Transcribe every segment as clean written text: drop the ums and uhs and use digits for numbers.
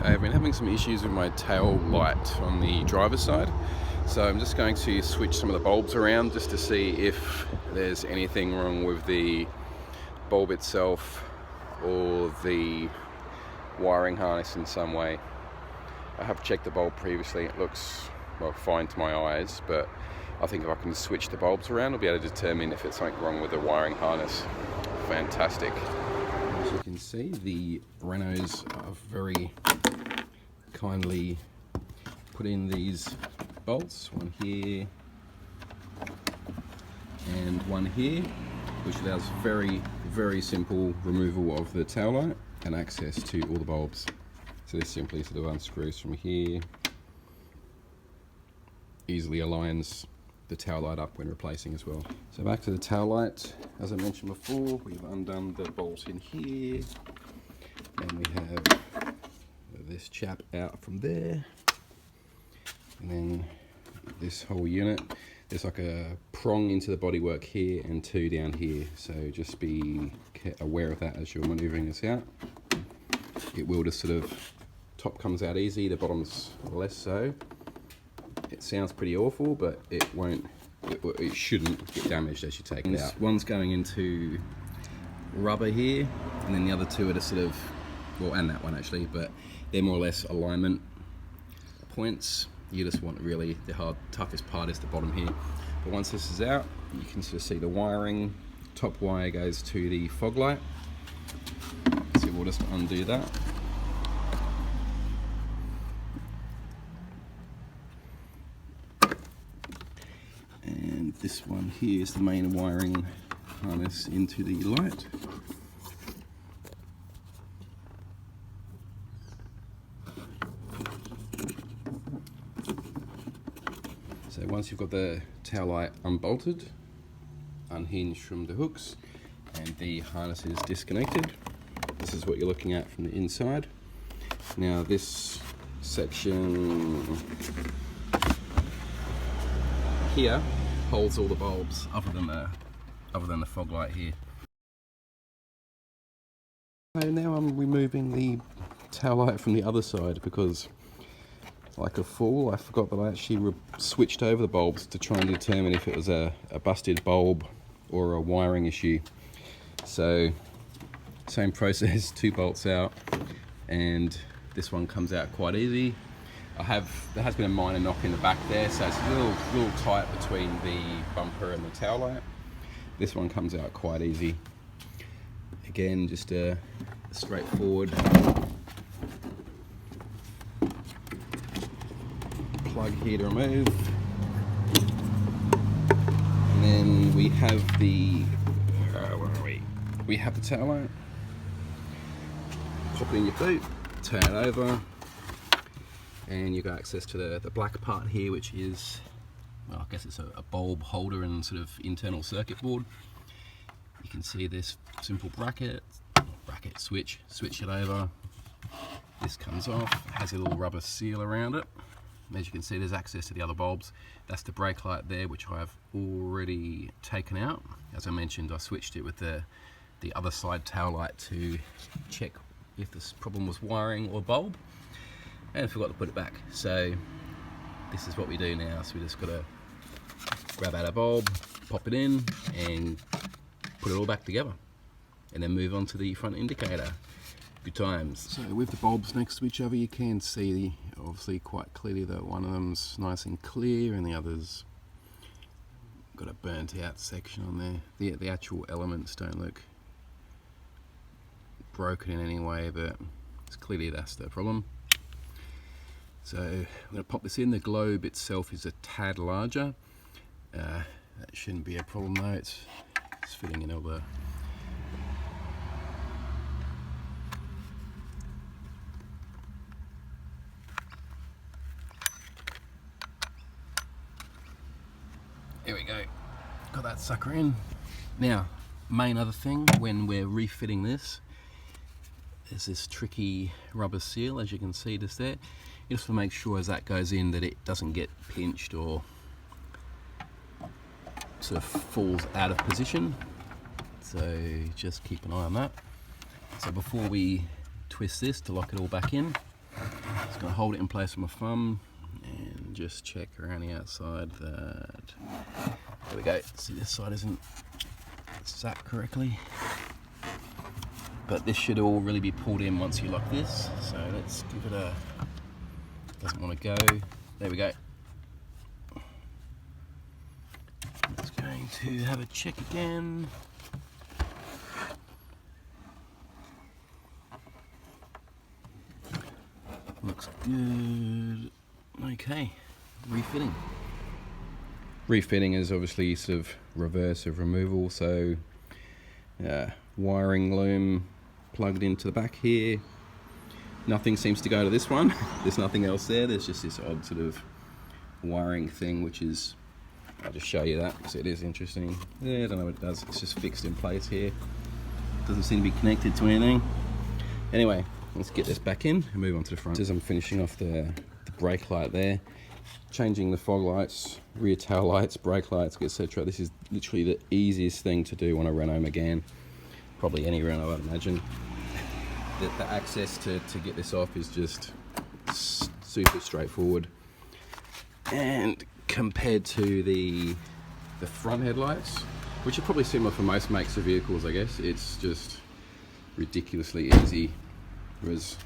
I have been having some issues with my tail light on the driver's side, so I'm just going to switch some of the bulbs around just to see if there's anything wrong with the bulb itself or the wiring harness in some way. I have checked the bulb previously. It looks, well, fine to my eyes, but I think if I can switch the bulbs around, I'll be able to determine if it's something wrong with the wiring harness. Fantastic. As you can see, the Renaults are very kindly put in these bolts, one here and one here, which allows very simple removal of the tail light and access to all the bulbs. So this simply sort of unscrews from here, easily aligns the tail light up when replacing as well. So back to the tail light, as I mentioned before, we've undone the bolt in here, and we have this chap out from there, and then this whole unit, there's like a prong into the bodywork here and two down here, so just be aware of that as you're manoeuvring this out. It will just sort of, top comes out easy, the bottom's less so. It sounds pretty awful, but it won't, it shouldn't get damaged as you take it out. One's going into rubber here, and then the other two are just sort of, well, and that one actually, but they're more or less alignment points. You just want really, the toughest part is the bottom here. But once this is out, you can sort of see the wiring. Top wire goes to the fog light. So we'll just undo that. And this one here is the main wiring harness into the light. So once you've got the tail light unbolted, unhinged from the hooks, and the harness is disconnected, this is what you're looking at from the inside. Now this section here holds all the bulbs other than the fog light here. So now I'm removing the tail light from the other side because, like a fool, I forgot that I actually switched over the bulbs to try and determine if it was a busted bulb or a wiring issue. So same process, two bolts out, and this one comes out quite easy. There has been a minor knock in the back there, so it's a little tight between the bumper and the tail light. This one comes out quite easy. Again, just a straightforward plug here to remove. And then we have the, where are we? We have the tail light. Pop it in your boot, turn it over, and you've got access to the black part here, which is, well, I guess it's a bulb holder and sort of internal circuit board. You can see this simple bracket switch it over. This comes off, has a little rubber seal around it. As you can see, there's access to the other bulbs. That's the brake light there, which I've already taken out. As I mentioned, I switched it with the other side tail light to check if this problem was wiring or bulb, and forgot to put it back. So this is what we do now. So we just got to grab out a bulb, pop it in, and put it all back together, and then move on to the front indicator a few times. So with the bulbs next to each other, you can see obviously quite clearly that one of them's nice and clear and the other's got a burnt out section on there. The actual elements don't look broken in any way, but it's clearly that's the problem. So I'm going to pop this in. The globe itself is a tad larger. That shouldn't be a problem though. It's fitting in all the Here we go. Got that sucker in. Now, main other thing when we're refitting this is this tricky rubber seal, as you can see just there. You just want to make sure as that goes in that it doesn't get pinched or sort of falls out of position. So just keep an eye on that. So before we twist this to lock it all back in, Just gotta hold it in place with my thumb and just check around the outside that, there we go, see this side isn't sat correctly. But this should all really be pulled in once you lock this. So let's give it a, doesn't want to go, there we go. It's going to have a check again. Looks good. Okay, refitting. Refitting is obviously sort of reverse of removal, so wiring loom plugged into the back here. Nothing seems to go to this one. There's nothing else there. There's just this odd sort of wiring thing, which is, I'll just show you that because it is interesting. Yeah, I don't know what it does. It's just fixed in place here. Doesn't seem to be connected to anything. Anyway, let's get this back in and move on to the front. As I'm finishing off the brake light there, changing the fog lights, rear tail lights, brake lights, etc. This is literally the easiest thing to do on a Renault Megane. Probably any Renault, I'd imagine. The access to get this off is just super straightforward. And compared to the front headlights, which are probably similar for most makes of vehicles, I guess, it's just ridiculously easy. Whereas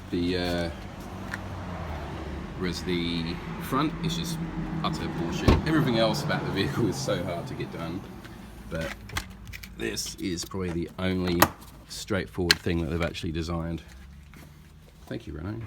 the front is just utter bullshit. Everything else about the vehicle is so hard to get done, but this is probably the only straightforward thing that they've actually designed. Thank you, Renault.